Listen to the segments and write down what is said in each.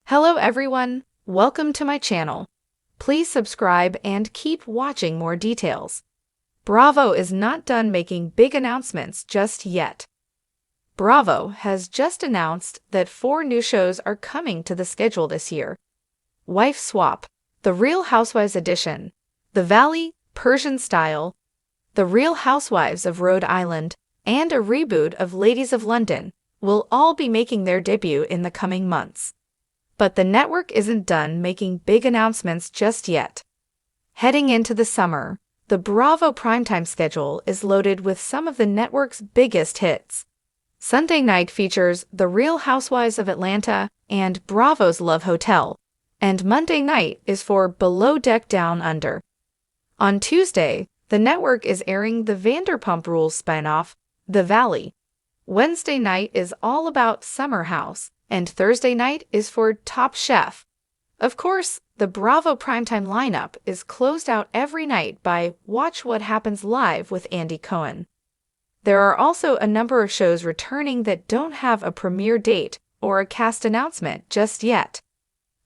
Hello everyone, welcome to my channel. Please subscribe and keep watching more details. Bravo is not done making big announcements just yet. Bravo has just announced that 4 new shows are coming to the schedule this year. Wife Swap, The Real Housewives Edition, The Valley, Persian Style, The Real Housewives of Rhode Island, and a reboot of Ladies of London will all be making their debut in the coming months. But the network isn't done making big announcements just yet. Heading into the summer, the Bravo primetime schedule is loaded with some of the network's biggest hits. Sunday night features The Real Housewives of Atlanta and Bravo's Love Hotel, and Monday night is for Below Deck Down Under. On Tuesday, the network is airing the Vanderpump Rules spinoff, The Valley. Wednesday night is all about Summer House, and Thursday night is for Top Chef. Of course, the Bravo primetime lineup is closed out every night by Watch What Happens Live with Andy Cohen. There are also a number of shows returning that don't have a premiere date or a cast announcement just yet.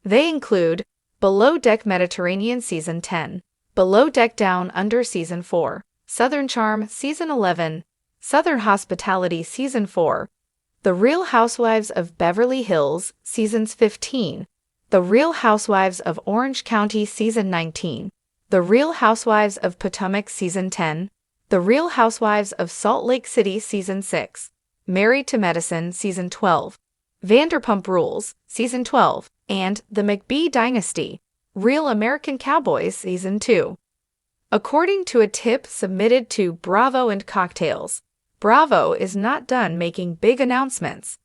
They include Below Deck Mediterranean Season 10, Below Deck Down Under Season 4, Southern Charm Season 11, Southern Hospitality Season 4, The Real Housewives of Beverly Hills Seasons 15, The Real Housewives of Orange County Season 19, The Real Housewives of Potomac Season 10, The Real Housewives of Salt Lake City Season 6, Married to Medicine Season 12, Vanderpump Rules Season 12, and The McBee Dynasty, Real American Cowboys Season 2. According to a tip submitted to Bravo and Cocktails, Bravo is not done making big announcements.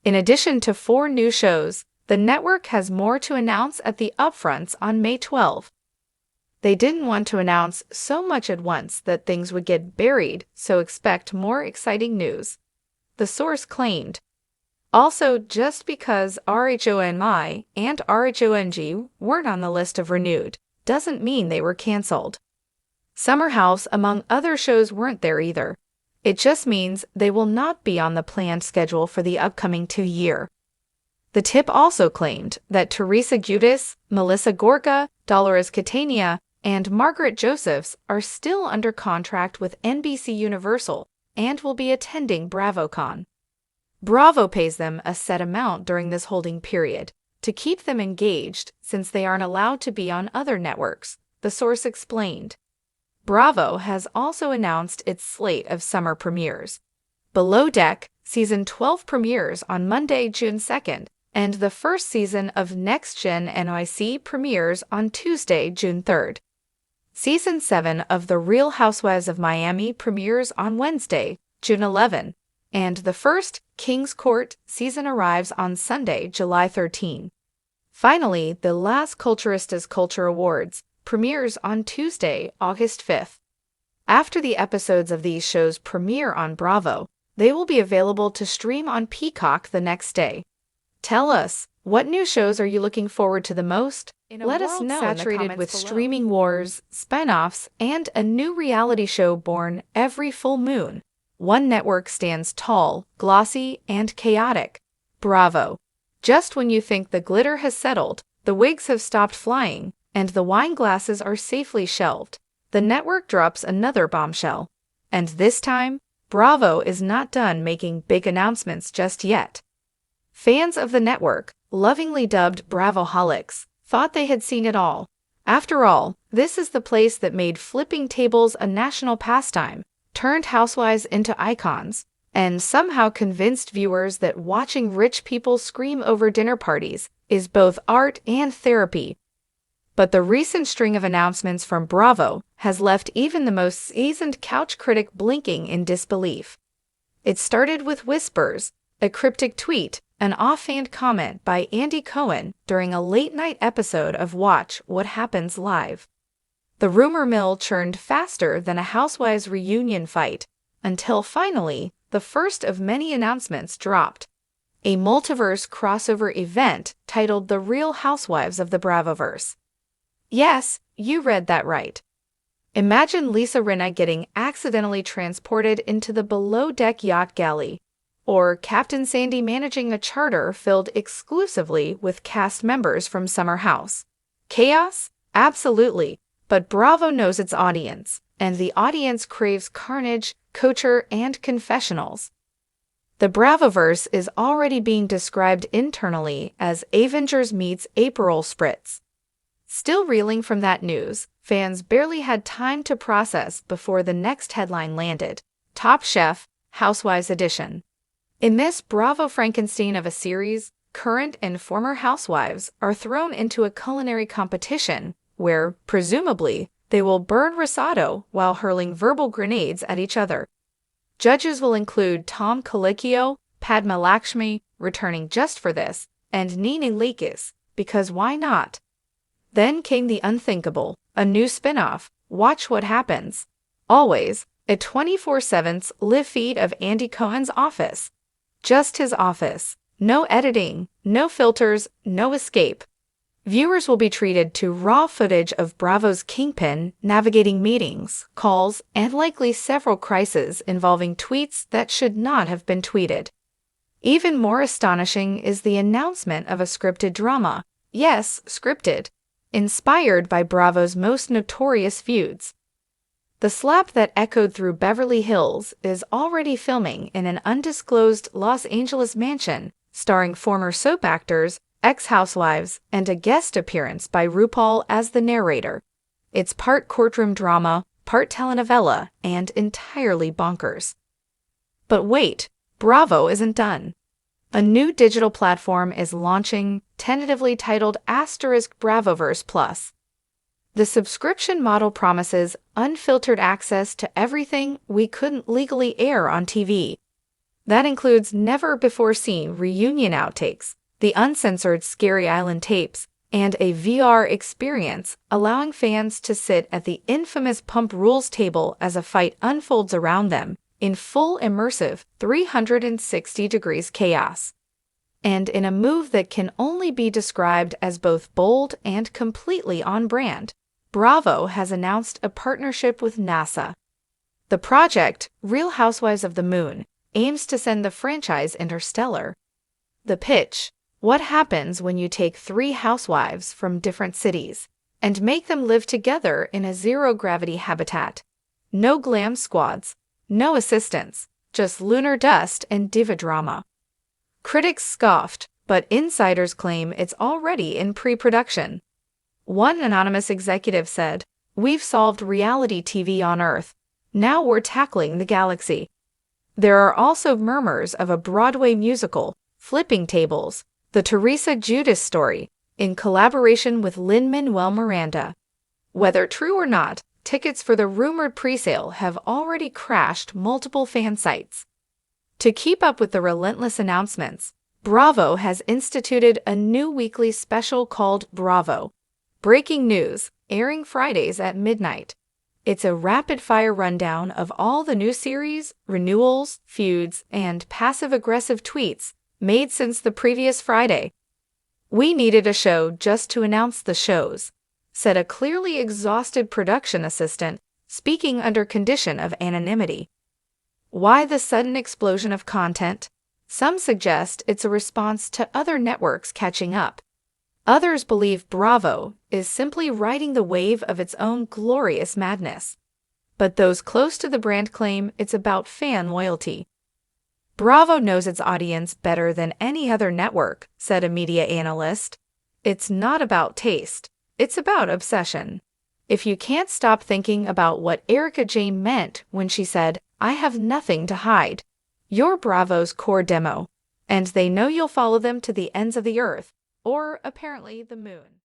In addition to 4 new shows, the network has more to announce at the upfronts on May 12. They didn't want to announce so much at once that things would get buried, so expect more exciting news, the source claimed. Also, just because RHONY and RHONG weren't on the list of renewed, doesn't mean they were canceled. Summer House, among other shows, weren't there either. It just means they will not be on the planned schedule for the upcoming 2-year. The tip also claimed that Teresa Giudice, Melissa Gorga, Dolores Catania, and Margaret Josephs are still under contract with NBC Universal and will be attending BravoCon. Bravo pays them a set amount during this holding period to keep them engaged since they aren't allowed to be on other networks, the source explained. Bravo has also announced its slate of summer premieres. Below Deck Season 12 premieres on Monday, June 2nd, and the first season of Next Gen NYC premieres on Tuesday, June 3rd. Season 7 of The Real Housewives of Miami premieres on Wednesday, June 11, and the first King's Court season arrives on Sunday, July 13. Finally, the Las Culturistas Culture Awards premieres on Tuesday, August 5th. After the episodes of these shows premiere on Bravo, they will be available to stream on Peacock the next day. Tell us, what new shows are you looking forward to the most? Let us know saturated with streaming wars, spinoffs, and a new reality show born every full moon. One network stands tall, glossy, and chaotic. Bravo. Just when you think the glitter has settled, the wigs have stopped flying, and the wine glasses are safely shelved, the network drops another bombshell. And this time, Bravo is not done making big announcements just yet. Fans of the network, lovingly dubbed Bravoholics, thought they had seen it all. After all, this is the place that made flipping tables a national pastime, turned housewives into icons, and somehow convinced viewers that watching rich people scream over dinner parties is both art and therapy. But the recent string of announcements from Bravo has left even the most seasoned couch critic blinking in disbelief. It started with whispers, a cryptic tweet, an offhand comment by Andy Cohen during a late-night episode of Watch What Happens Live. The rumor mill churned faster than a Housewives reunion fight, until finally, the first of many announcements dropped. A multiverse crossover event titled The Real Housewives of the Bravoverse. Yes, you read that right. Imagine Lisa Rinna getting accidentally transported into the below-deck yacht galley. Or Captain Sandy managing a charter filled exclusively with cast members from Summer House. Chaos? Absolutely. But Bravo knows its audience, and the audience craves carnage, couture, and confessionals. The Bravoverse is already being described internally as Avengers meets April Spritz. Still reeling from that news, fans barely had time to process before the next headline landed: Top Chef, Housewives Edition. In this Bravo Frankenstein of a series, current and former housewives are thrown into a culinary competition where, presumably, they will burn risotto while hurling verbal grenades at each other. Judges will include Tom Colicchio, Padma Lakshmi, returning just for this, and Nene Leakes, because why not? Then came the unthinkable, a new spin-off, Watch What Happens. Always, a 24/7 live feed of Andy Cohen's office. Just his office. No editing, no filters, no escape. Viewers will be treated to raw footage of Bravo's kingpin navigating meetings, calls, and likely several crises involving tweets that should not have been tweeted. Even more astonishing is the announcement of a scripted drama. Yes, scripted. Inspired by Bravo's most notorious feuds. The slap that echoed through Beverly Hills is already filming in an undisclosed Los Angeles mansion, starring former soap actors, ex-housewives, and a guest appearance by RuPaul as the narrator. It's part courtroom drama, part telenovela, and entirely bonkers. But wait, Bravo isn't done. A new digital platform is launching, tentatively titled *Bravoverse Plus. The subscription model promises unfiltered access to everything we couldn't legally air on TV. That includes never-before-seen reunion outtakes, the uncensored Scary Island tapes, and a VR experience allowing fans to sit at the infamous Pump Rules table as a fight unfolds around them in full immersive 360 degrees chaos. And in a move that can only be described as both bold and completely on-brand, Bravo has announced a partnership with NASA. The project, Real Housewives of the Moon, aims to send the franchise interstellar. The pitch: what happens when you take 3 housewives from different cities and make them live together in a zero-gravity habitat? No glam squads, no assistants, just lunar dust and diva drama. Critics scoffed, but insiders claim it's already in pre-production. One anonymous executive said, "We've solved reality TV on Earth. Now we're tackling the galaxy." There are also murmurs of a Broadway musical, Flipping Tables, the Teresa Judice story, in collaboration with Lin-Manuel Miranda. Whether true or not, tickets for the rumored presale have already crashed multiple fan sites. To keep up with the relentless announcements, Bravo has instituted a new weekly special called Bravo Breaking News, airing Fridays at midnight. It's a rapid-fire rundown of all the new series, renewals, feuds, and passive-aggressive tweets made since the previous Friday. "We needed a show just to announce the shows," said a clearly exhausted production assistant, speaking under condition of anonymity. Why the sudden explosion of content? Some suggest it's a response to other networks catching up. Others believe Bravo is simply riding the wave of its own glorious madness. But those close to the brand claim it's about fan loyalty. "Bravo knows its audience better than any other network," said a media analyst. "It's not about taste, it's about obsession. If you can't stop thinking about what Erika Jayne meant when she said, 'I have nothing to hide,' you're Bravo's core demo, and they know you'll follow them to the ends of the earth, or apparently the moon."